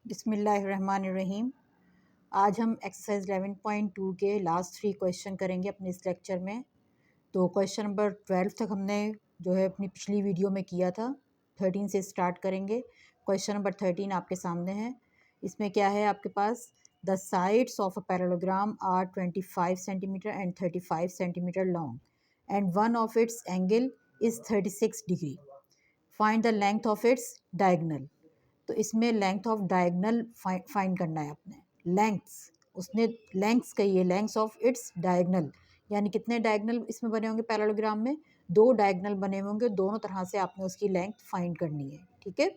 बिस्मिल्लाहिर्रहमानिर्रहीम। आज हम एक्सरसाइज 11.2 के लास्ट 3 क्वेश्चन करेंगे अपने इस लेक्चर में। तो क्वेश्चन नंबर 12 तक हमने जो है अपनी पिछली वीडियो में किया था। 13 से स्टार्ट करेंगे। क्वेश्चन नंबर 13 आपके सामने है। इसमें क्या है आपके पास, the sides of a parallelogram are 25 centimetre and 35 centimetre long and one of its angle is 36 degree. Find the length of its diagonal. तो इसमें लेंथ ऑफ डायगनल फाइंड करना है अपने। लेंथ्स, उसने लेंथ्स कही है, लेंथ्स ऑफ इट्स डायगनल, यानी कितने डायगनल इसमें बने होंगे पैरेललोग्राम में, 2 डायगनल बने होंगे, दोनों तरह से आपने उसकी लेंथ फाइंड करनी है। ठीक है,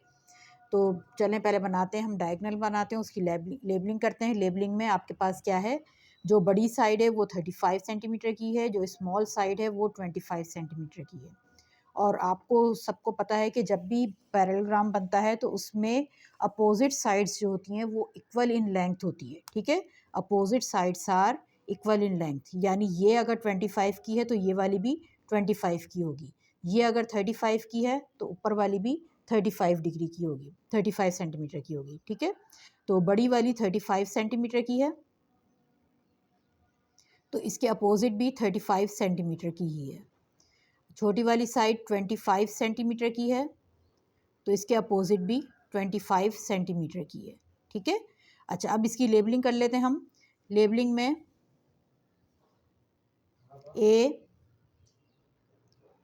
तो चलें पहले बनाते हैं, हम डायगनल बनाते हैं, उसकी लेबलिंग करते हैं। लेबलिंग में आपके पास क्या है, जो बड़ी साइड है वो 35 सेंटीमीटर की है, जो स्मॉल साइड है वो 25 सेंटीमीटर की है। और आपको सबको पता है कि जब भी पैरेललोग्राम बनता है तो उसमें अपोजिट साइड्स जो होती हैं वो इक्वल इन लेंथ होती है। ठीक है, opposite sides are equal in length, यानी ये अगर 25 की है तो ये वाली भी 25 की होगी, ये अगर 35 की है तो ऊपर वाली भी 35 डिग्री की होगी, 35 सेंटीमीटर की होगी। ठीक है, तो बड़ी वाली 35 सेंटीमीटर की है तो इसके अपोजिट भी 35 सेंटीमीटर की ही है। छोटी वाली साइड 25 सेंटीमीटर की है तो इसके अपोजिट भी 25 सेंटीमीटर की है। ठीक है, अच्छा अब इसकी लेबलिंग कर लेते हैं हम। लेबलिंग में ए,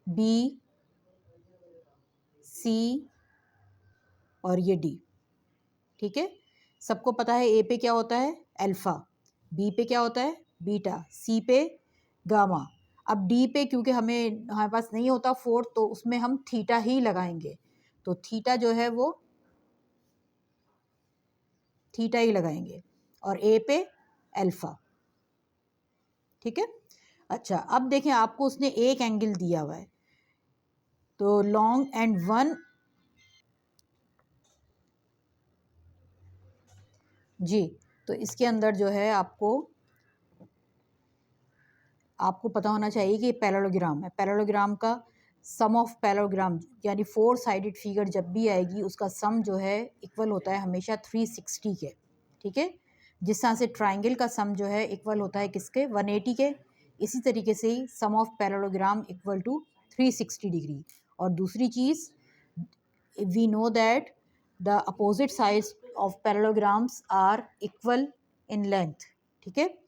बी, सी और ये डी। ठीक है, सबको पता है ए पे क्या होता है अल्फ़ा, बी पे क्या होता है बीटा, सी पे गामा। अब डी पे क्योंकि हमारे पास नहीं होता 4 तो उसमें हम थीटा ही लगाएंगे, तो थीटा जो है वो थीटा ही लगाएंगे और ए पे अल्फ़ा। ठीक है, अच्छा अब देखें आपको उसने एक एंगल दिया हुआ है, तो लॉन्ग एंड वन जी, तो इसके अंदर जो है आपको पता होना चाहिए कि पैरेललोग्राम है। पैरेललोग्राम का सम ऑफ पैरेललोग्राम यानी 4 साइडेड फिगर जब भी आएगी उसका सम जो है इक्वल होता है हमेशा 360 के। ठीक है, जिस तरह से ट्राइंगल का सम जो है इक्वल होता है किसके 180 के, इसी तरीके से ही sum of parallelogram equal to 360 degree. और दूसरी चीज़, we know that the opposite sides of parallelograms are equal in length. ठीक है,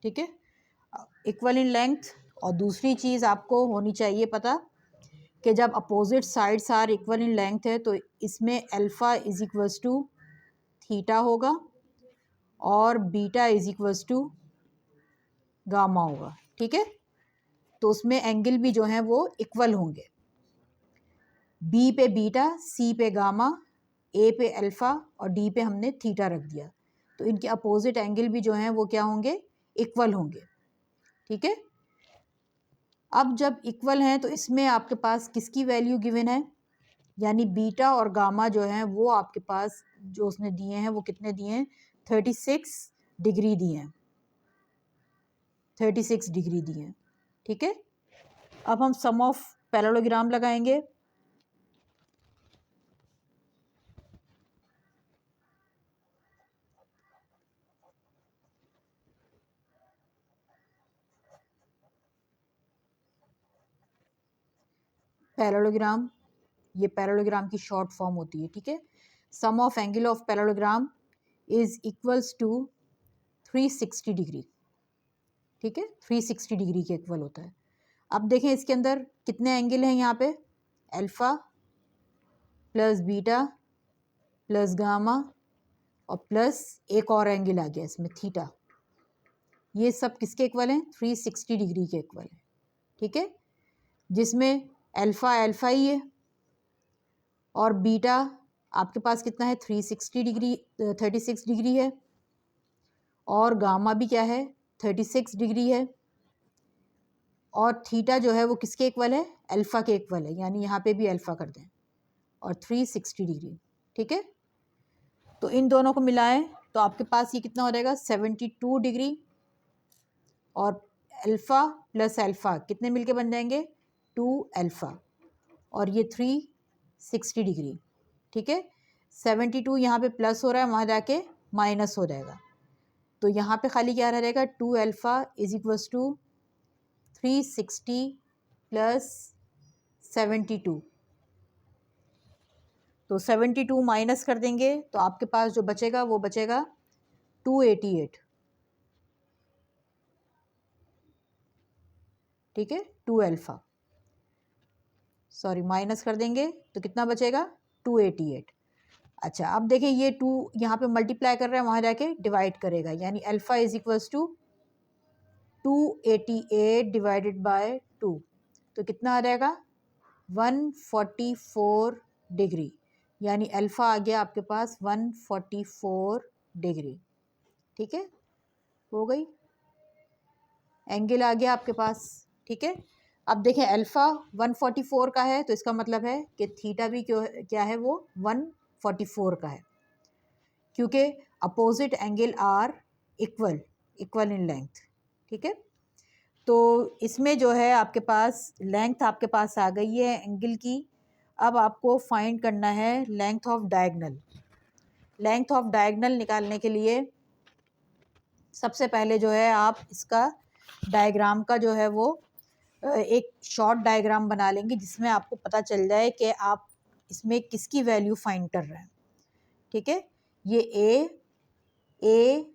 ठीक है, इक्वल इन लेंथ। और दूसरी चीज़ आपको होनी चाहिए पता कि जब opposite sides are equal in length है तो इसमें alpha is equals to theta होगा और beta is equals to gamma होगा। ठीक है, तो उसमें एंगल भी जो हैं वो इक्वल होंगे, बी पे बीटा, सी पे गामा, ए पे अल्फ़ा और डी पे हमने थीटा रख दिया, तो इनके अपोजिट एंगल भी जो हैं वो क्या होंगे इक्वल होंगे। ठीक है, अब जब इक्वल हैं तो इसमें आपके पास किसकी वैल्यू गिवन है, यानी बीटा और गामा जो हैं वो आपके पास जो उसने दिए हैं वो कितने दिए हैं 36 डिग्री दिए हैं, 36 डिग्री दिए हैं। ठीक है, अब हम सम ऑफ पैरेललोग्राम लगाएंगे। पैरेललोग्राम, ये पैरेललोग्राम की शॉर्ट फॉर्म होती है। ठीक है, sum of angle of parallelogram is equals to 360 degree. ठीक है, 360 डिग्री के इक्वल होता है। अब देखें इसके अंदर कितने एंगल हैं, यहाँ पे alpha plus beta plus gamma और प्लस एक और एंगल आ गया इसमें थीटा, ये सब किसके इक्वल हैं 360 डिग्री के इक्वल है। ठीक है, जिसमें अल्फ़ा अल्फ़ा ही है और बीटा आपके पास कितना है 360 डिग्री 36 डिग्री है, और गामा भी क्या है 36 डिग्री है, और थीटा जो है वो किसके इक्वल है, अल्फ़ा के इक्वल है, यानी यहाँ पे भी अल्फ़ा कर दें, और 360 डिग्री। ठीक है, तो इन दोनों को मिलाएं तो आपके पास ये कितना हो जाएगा 72 डिग्री, और अल्फ़ा प्लस अल्फ़ा कितने मिलके बन जाएंगे 2 अल्फ़ा, और ये 360 डिग्री। ठीक है, 72 यहाँ पे प्लस हो रहा है, वहाँ जाके माइनस हो जाएगा, तो यहाँ पे खाली क्या रह जाएगा 2 alpha is equals to 360 plus 72, तो 72 माइनस कर देंगे तो आपके पास जो बचेगा वो बचेगा 288। ठीक है, 2 अल्फ़ा, सॉरी माइनस कर देंगे तो कितना बचेगा 288। अच्छा, अब देखिए ये 2 यहाँ पे मल्टीप्लाई कर रहा है, वहाँ जाके डिवाइड करेगा, यानी alpha is equals to 288 divided by 2, तो कितना आ जाएगा 144 डिग्री, यानी अल्फ़ा आ गया आपके पास 144 डिग्री। ठीक है, हो गई, एंगल आ गया आपके पास। ठीक है, अब देखें अल्फ़ा 144 का है, तो इसका मतलब है कि थीटा भी क्या है वो 144 का है, क्योंकि opposite angle are equal equal in length. ठीक है, तो इसमें जो है आपके पास लेंथ आपके पास आ गई है एंगल की। अब आपको फाइंड करना है length of diagonal. Length of diagonal निकालने के लिए सबसे पहले जो है आप इसका डायग्राम का जो है वो एक शॉर्ट डायग्राम बना लेंगे, जिसमें आपको पता चल जाए कि आप इसमें किसकी वैल्यू फाइंड कर रहे हैं। ठीक है, ये ए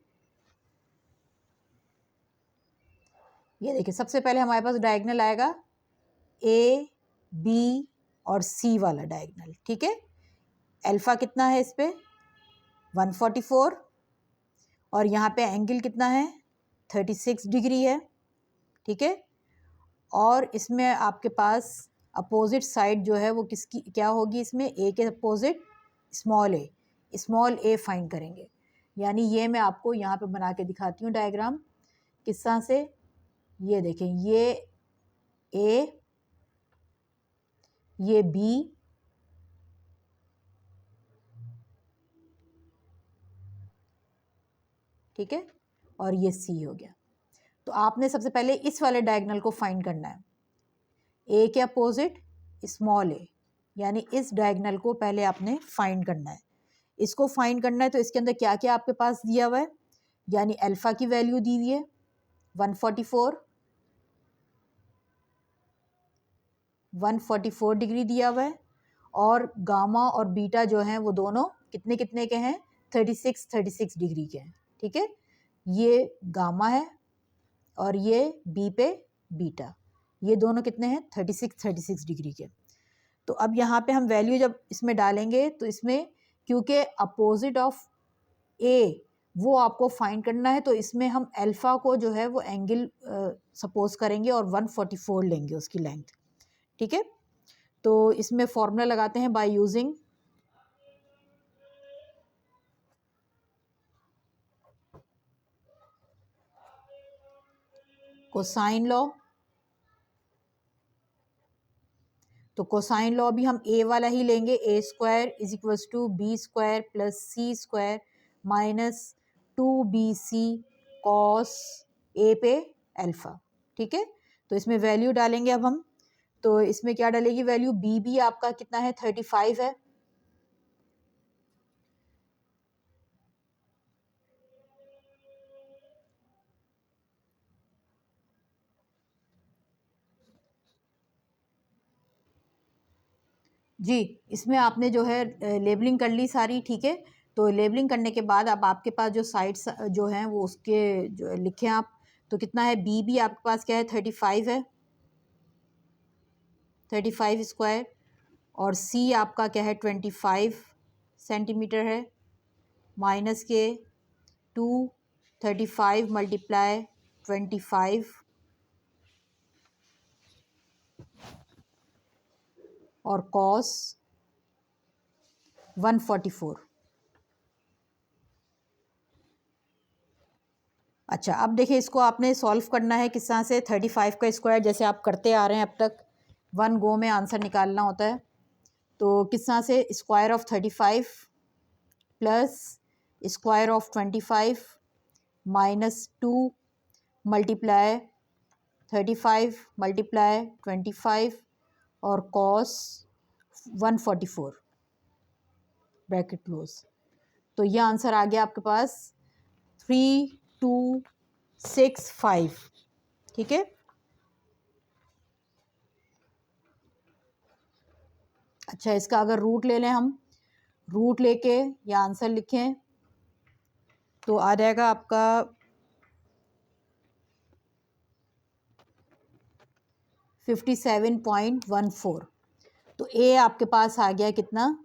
ये देखिए सबसे पहले हमारे पास डायगनल आएगा ए बी और सी वाला डायगनल। ठीक है, अल्फ़ा कितना है इस पे 144, और यहाँ पे एंगल कितना है 36 डिग्री है। ठीक है, और इसमें आपके पास अपोजिट साइड जो है वो किसकी क्या होगी, इसमें ए के अपोजिट स्मॉल ए फाइंड करेंगे, यानी ये मैं आपको यहाँ पे बना के दिखाती हूँ डायग्राम किस तरह से। ये देखें, ये ए, ये बी, ठीक है, और ये सी हो गया। तो आपने सबसे पहले इस वाले डायगोनल को फाइंड करना है, ए के अपोजिट स्मॉल ए, यानी इस डायगोनल को पहले आपने फाइंड करना है। इसको फाइंड करना है तो इसके अंदर क्या क्या आपके पास दिया हुआ है, यानी अल्फ़ा की वैल्यू दी हुई है 144 डिग्री दिया हुआ है, और गामा और बीटा जो हैं वो दोनों कितने कितने के हैं 36 डिग्री के हैं। ठीक है, ये गामा है और ये बी पे बीटा, ये दोनों कितने हैं 36 डिग्री के। तो अब यहाँ पे हम वैल्यू जब इसमें डालेंगे तो इसमें क्योंकि अपोजिट ऑफ ए वो आपको फाइंड करना है, तो इसमें हम अल्फ़ा को जो है वो एंगल सपोज करेंगे और 144 लेंगे उसकी लेंथ। ठीक है, तो इसमें फॉर्मूला लगाते हैं बाय यूजिंग कोसाइन लॉ। तो कोसाइन लॉ भी हम ए वाला ही लेंगे, A square is equals to B square plus C square minus 2bc cos A पे अल्फ़ा। ठीक है, तो इसमें वैल्यू डालेंगे अब हम, तो इसमें क्या डालेगी वैल्यू, बी भी आपका कितना है 35 है, जी। इसमें आपने जो है लेबलिंग कर ली सारी। ठीक है, तो लेबलिंग करने के बाद अब आपके पास जो साइड्स जो हैं वो उसके जो लिखें आप, तो कितना है बी भी आपके पास क्या है 35 है, 35 स्क्वायर, और सी आपका क्या है 25 सेंटीमीटर है, माइनस के 2 35 मल्टीप्लाई 25, और कॉस 144। अच्छा, अब देखिए इसको आपने सॉल्व करना है किस तरह से। 35 का स्क्वायर जैसे आप करते आ रहे हैं अब तक, वन गो में आंसर निकालना होता है। तो किस तरह से, square of 35 plus square of 25 minus 2 multiply 35 multiply 25 और कॉस 144 ब्रैकेट क्लोज। तो ये आंसर आ गया आपके पास 3265। ठीक है। अच्छा, इसका अगर रूट ले लें हम, रूट लेके या आंसर लिखें तो आ जाएगा आपका 57.14। तो ए आपके पास आ गया कितना,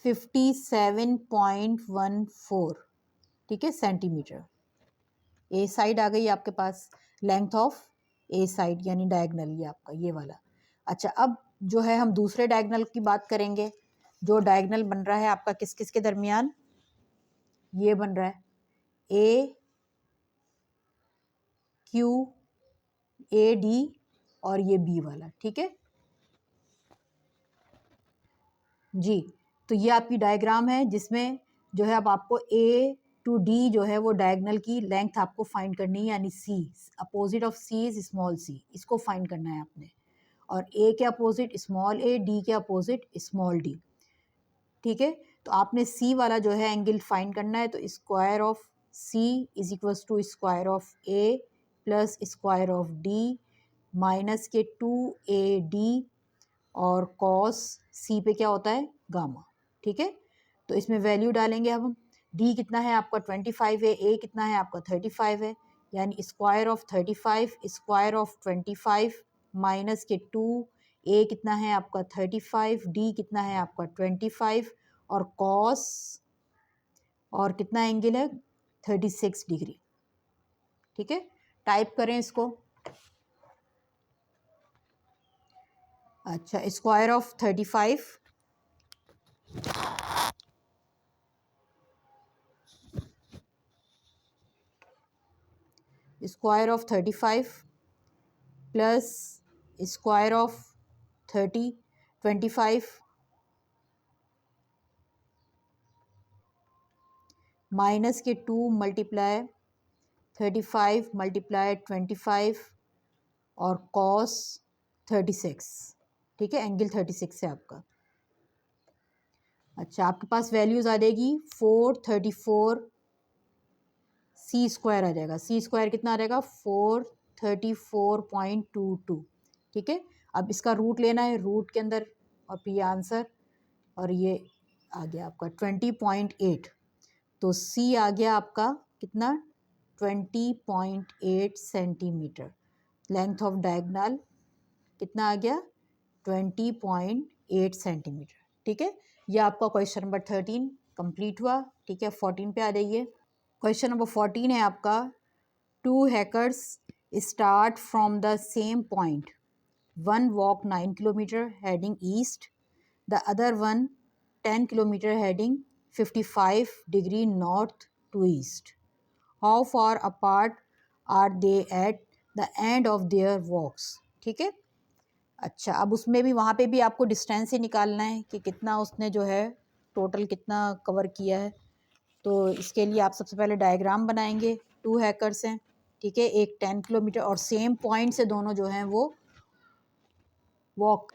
57.14। ठीक है, सेंटीमीटर। ए साइड आ गई आपके पास, लेंथ ऑफ ए साइड यानी डायगनल, ये आपका ये वाला। अच्छा, अब जो है हम दूसरे डायगनल की बात करेंगे। जो डायगनल बन रहा है आपका किस किस के दरमियान, ये बन रहा है ए क्यू ए डी और ये बी वाला। ठीक है जी। तो ये आपकी डायग्राम है जिसमें जो है अब आपको ए टू डी जो है वो डायगनल की लेंथ आपको फाइंड करनी है, यानी C, opposite of C is small C, इसको फाइंड करना है आपने। और ए के अपोजिट स्मॉल ए, डी के अपोजिट स्मॉल डी। ठीक है, तो आपने सी वाला जो है एंगल फाइंड करना है। तो square of C is equals to square of A plus square of D minus के 2AD और कॉस सी पे क्या होता है, गामा। ठीक है, तो इसमें वैल्यू डालेंगे अब हम। डी कितना है आपका 25 है, ए कितना है आपका 35 है, यानी square of 35 square of 25 minus के 2, ए कितना है आपका 35, डी कितना है आपका 25 और कॉस और कितना एंगल है 36 डिग्री। ठीक है, टाइप करें इसको। अच्छा, square of 35 square of 35 plus square of 25 minus के 2 मल्टीप्लाई 35 मल्टीप्लाई 25 और कॉस 36। ठीक है, एंगल 36 है आपका। अच्छा, आपके पास वैल्यूज आ जाएगी 434 सी स्क्वायर आ जाएगा। सी स्क्वायर कितना आ जाएगा 434.22। ठीक है, अब इसका रूट लेना है, रूट के अंदर और फिर ये आंसर, और ये आ गया आपका 20.8। तो सी आ गया आपका कितना 20.8 सेंटीमीटर। लेंथ ऑफ डायगोनल कितना आ गया 20.8 सेंटीमीटर। ठीक है, ये आपका क्वेश्चन नंबर 13 कंप्लीट हुआ। ठीक है, 14 पे आ जाइए। क्वेश्चन नंबर 14 है आपका, 2 hackers start from the same point, one walk 9 kilometre heading east, the other one 10 kilometre heading 55 degree north to east. How far apart are they at the end of their walks. ठीक है, अच्छा, अब उसमें भी वहाँ पे भी आपको डिस्टेंस ही निकालना है कि कितना उसने जो है टोटल कितना कवर किया है। तो इसके लिए आप सबसे पहले डायग्राम बनाएंगे। 2 हैकर्स हैं, ठीक है, एक 10 किलोमीटर और सेम पॉइंट से दोनों जो हैं वो वॉक,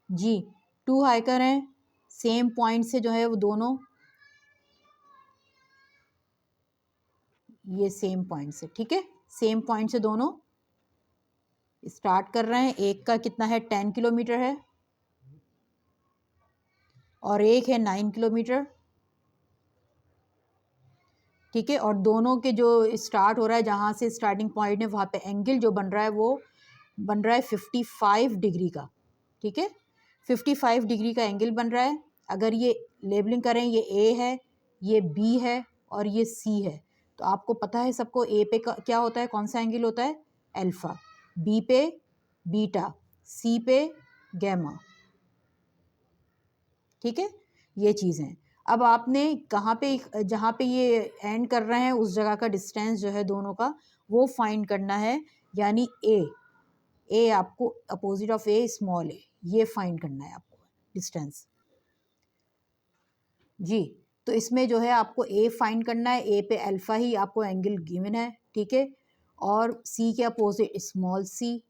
जी 2 हैकर हैं, सेम पॉइंट से जो है वो दोनों, ये सेम पॉइंट से, ठीक है, सेम पॉइंट से दोनों स्टार्ट कर रहे हैं। एक का कितना है 10 किलोमीटर है और एक है 9 किलोमीटर। ठीक है, और दोनों के जो स्टार्ट हो रहा है, जहाँ से स्टार्टिंग पॉइंट है वहाँ पे एंगल जो बन रहा है वो बन रहा है 55 डिग्री का। ठीक है, 55 डिग्री का एंगल बन रहा है। अगर ये लेबलिंग करें, ये ए है, ये बी है और ये सी है, तो आपको पता है सबको ए पे क्या होता है, कौन सा एंगल होता है, अल्फ़ा, बी पे बीटा, सी पे गैमा। ठीक है, ये चीज़ है। अब आपने कहाँ पे, जहाँ पे ये एंड कर रहे हैं उस जगह का डिस्टेंस जो है दोनों का वो फाइंड करना है, यानी ए आपको अपोजिट ऑफ ए स्मॉल ए, ये फाइंड करना है आपको डिस्टेंस जी। तो इसमें जो है आपको ए फाइंड करना है, ए पे अल्फा ही आपको एंगल गिवन है, ठीक है, और सी के अपोजिट स्मॉल सी,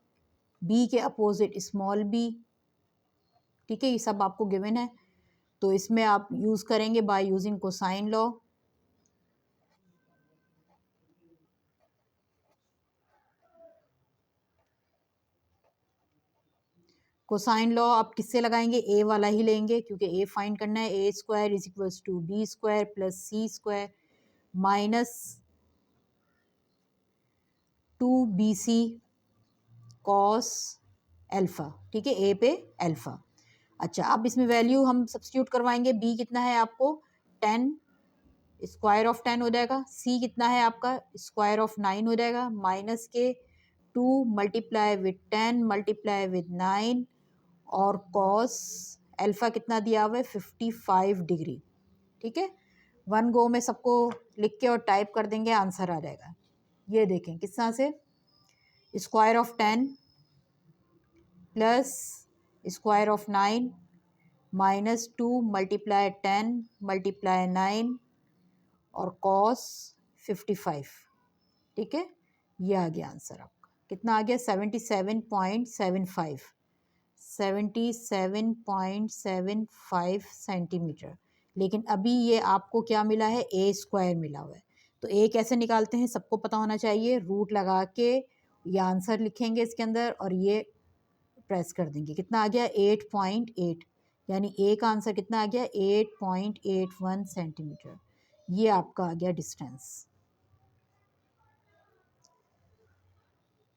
बी के अपोजिट स्मॉल बी, ठीक है, ये सब आपको गिवन है। तो इसमें आप यूज़ करेंगे bye using cosine law. Cosine law आप किससे लगाएंगे, ए वाला ही लेंगे क्योंकि ए फाइंड करना है। A square is equals to B square plus C square minus 2bc cos alpha, ठीक है, ए पे अल्फा। अच्छा, अब इसमें वैल्यू हम सब्स्टिट्यूट करवाएंगे। बी कितना है आपको 10, स्क्वायर ऑफ 10 हो जाएगा। सी कितना है आपका स्क्वायर ऑफ 9 हो जाएगा, माइनस के 2 मल्टीप्लाई विद 10 मल्टीप्लाई विद 9 और कॉस अल्फा कितना दिया हुआ है 55 डिग्री, ठीक है। वन गो में सबको लिख के और टाइप कर देंगे, आंसर आ जाएगा। ये देखें किस तरह से, square of 10 plus square of 9 minus 2 multiply 10 multiply 9 और कॉस 55, ठीक है। ये आ गया आंसर आपका, कितना आ गया 77.75, 77.75 सेंटीमीटर। लेकिन अभी ये आपको क्या मिला है, ए स्क्वायर मिला हुआ है। तो ए कैसे निकालते हैं सबको पता होना चाहिए, रूट लगा के ये आंसर लिखेंगे इसके अंदर और ये प्रेस कर देंगे। कितना आ गया 8.8, यानी ए का आंसर कितना आ गया 8.81 सेंटीमीटर। ये आपका आ गया डिस्टेंस,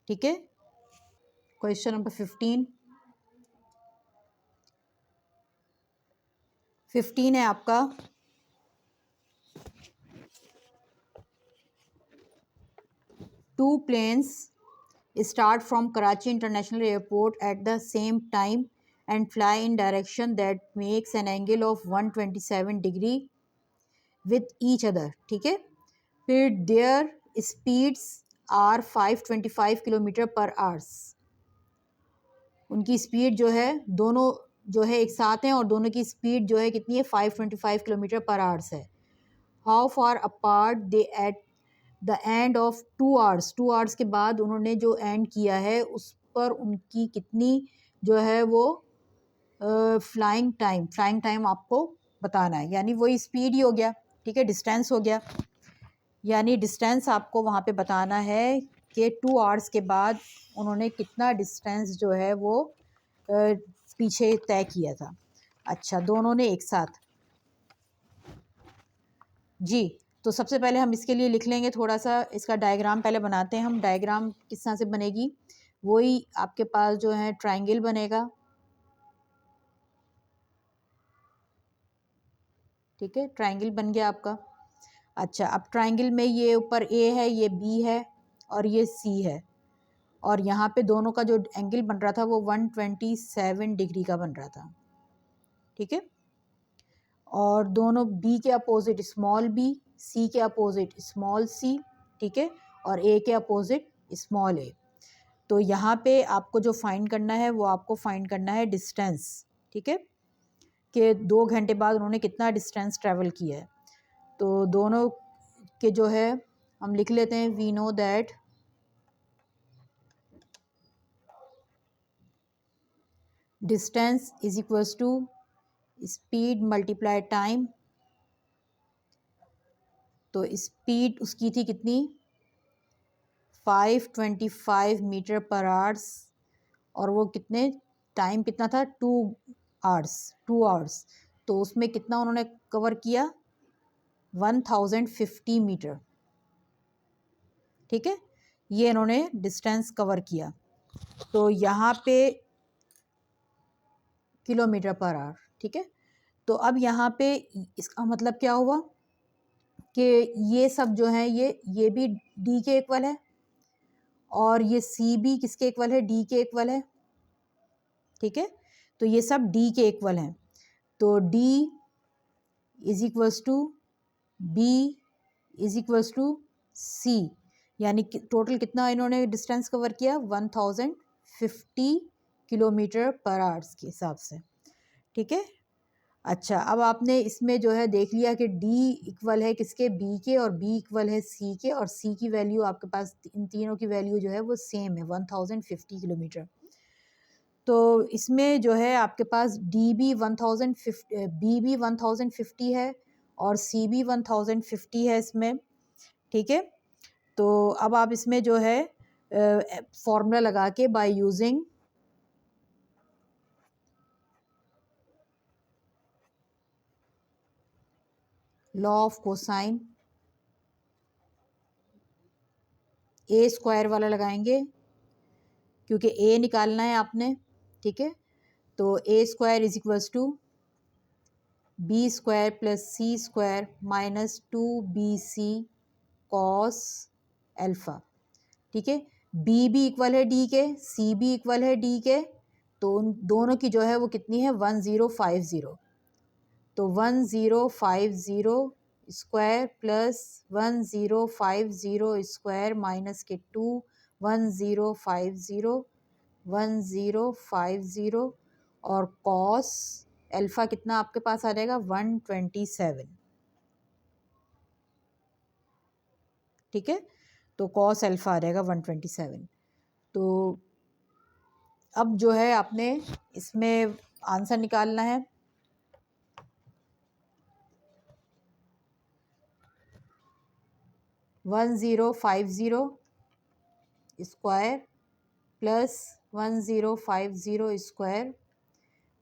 ठीक है। क्वेश्चन नंबर 15 है आपका, two planes start from Karachi International Airport at the same time and fly in direction that makes an angle of 127 degree with each other, ठीक है। फिर their speeds are 525 किलोमीटर पर hours. उनकी speed जो है दोनों जो है एक साथ हैं और दोनों की स्पीड जो है कितनी है 525 किलोमीटर पर आवर्स है। How far apart they at the end of 2 hours, 2 hours के बाद उन्होंने जो एंड किया है उस पर उनकी कितनी जो है वो फ्लाइंग टाइम आपको बताना है, यानी वही स्पीड ही हो गया, ठीक है, डिस्टेंस हो गया। यानी डिस्टेंस आपको वहाँ पे बताना है कि 2 आवर्स के बाद उन्होंने कितना डिस्टेंस जो है वो पीछे तय किया था। अच्छा, दोनों ने एक साथ जी। तो सबसे पहले हम इसके लिए लिख लेंगे, थोड़ा सा इसका डायग्राम पहले बनाते हैं हम। डायग्राम किस तरह से बनेगी, वही आपके पास जो है ट्रायंगल बनेगा, ठीक है, ट्रायंगल बन गया आपका। अच्छा, अब ट्रायंगल में ये ऊपर ए है, ये बी है और ये सी है, और यहाँ पे दोनों का जो एंगल बन रहा था वो 127 डिग्री का बन रहा था, ठीक है। और दोनों बी के अपोजिट स्मॉल बी, सी के अपोजिट स्मॉल सी, ठीक है, और ए के अपोजिट स्मॉल ए। तो यहाँ पे आपको जो फाइंड करना है वो आपको फाइंड करना है डिस्टेंस, ठीक है, कि 2 घंटे बाद उन्होंने कितना डिस्टेंस ट्रैवल किया है। तो दोनों के जो है हम लिख लेते हैं, we know that distance is equals to speed multiply time. तो स्पीड उसकी थी कितनी 525 मीटर पर आवर्स, और वो कितने टाइम कितना था 2 आवर्स। तो उसमें कितना उन्होंने कवर किया 1050 मीटर, ठीक है, ये इन्होंने डिस्टेंस कवर किया। तो यहाँ पे किलोमीटर पर आवर, ठीक है। तो अब यहाँ पे इसका मतलब क्या हुआ कि ये सब जो है ये भी डी के इक्वल है और ये सी भी किसके इक्वल है, डी के इक्वल है, ठीक है। तो ये सब डी के इक्वल हैं। तो D is equals to B is equals to C, यानी टोटल कितना इन्होंने डिस्टेंस कवर किया 1050 किलोमीटर पर आवर्स के हिसाब से। ठीक है। अच्छा, अब आपने इसमें जो है देख लिया कि D इक्वल है किसके, B के, और B इक्वल है C के, और C की वैल्यू आपके पास, इन तीनों की वैल्यू जो है वो सेम है 1050 किलोमीटर। तो इसमें जो है आपके पास D भी 1050, B भी 1050 है और C भी 1050 है इसमें। ठीक है। तो अब आप इसमें जो है फॉर्मूला लगा के by using law of cosine A square वाला लगाएंगे, क्योंकि ए निकालना है आपने। ठीक है। तो A square is equals to B square plus C square minus 2bc cos alpha. ठीक है। बी भी इक्वल है डी के, सी भी इक्वल है डी के, तो उन दोनों की जो है वो कितनी है 1050। तो 1050 स्क्वायर प्लस 1050 स्क्वायर माइनस के 2, 1050 1050 और कॉस अल्फा कितना आपके पास आ जाएगा 127। ठीक है। तो कॉस अल्फा आ जाएगा 127। तो अब जो है आपने इसमें आंसर निकालना है। One zero five zero square plus 1050 square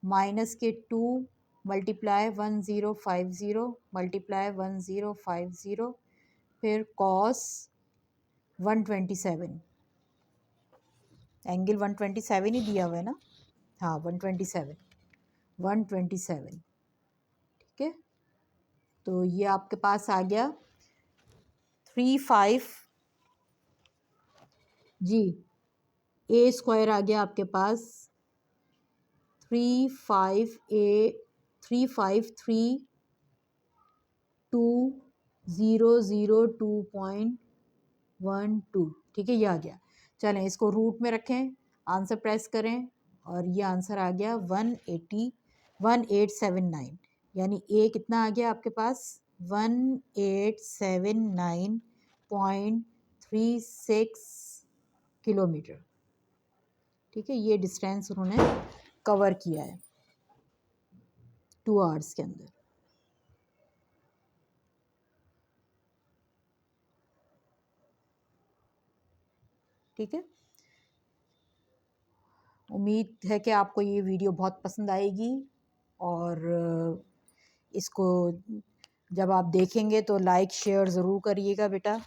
minus के 2 मल्टीप्लाई 1050 मल्टीप्लाई 1050 फिर कॉस 127, एंगल 127 ही दिया हुआ है ना। हाँ 127 127। ठीक है। तो ये आपके पास आ गया 35 जी, ए स्क्वायर आ गया आपके पास 35A35202.12। ठीक है, ये आ गया। चलें इसको रूट में रखें, आंसर प्रेस करें और ये आंसर आ गया 1879। यानी ए कितना आ गया आपके पास 1879.36 किलोमीटर। ठीक है, ये डिस्टेंस उन्होंने कवर किया है 2 आवर्स के अंदर। ठीक है। उम्मीद है कि आपको ये वीडियो बहुत पसंद आएगी और इसको जब आप देखेंगे तो लाइक शेयर ज़रूर करिएगा बेटा,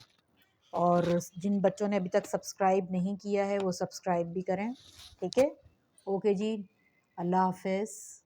और जिन बच्चों ने अभी तक सब्सक्राइब नहीं किया है वो सब्सक्राइब भी करें। ठीक है। ओके जी, अल्लाह हाफ़िज़।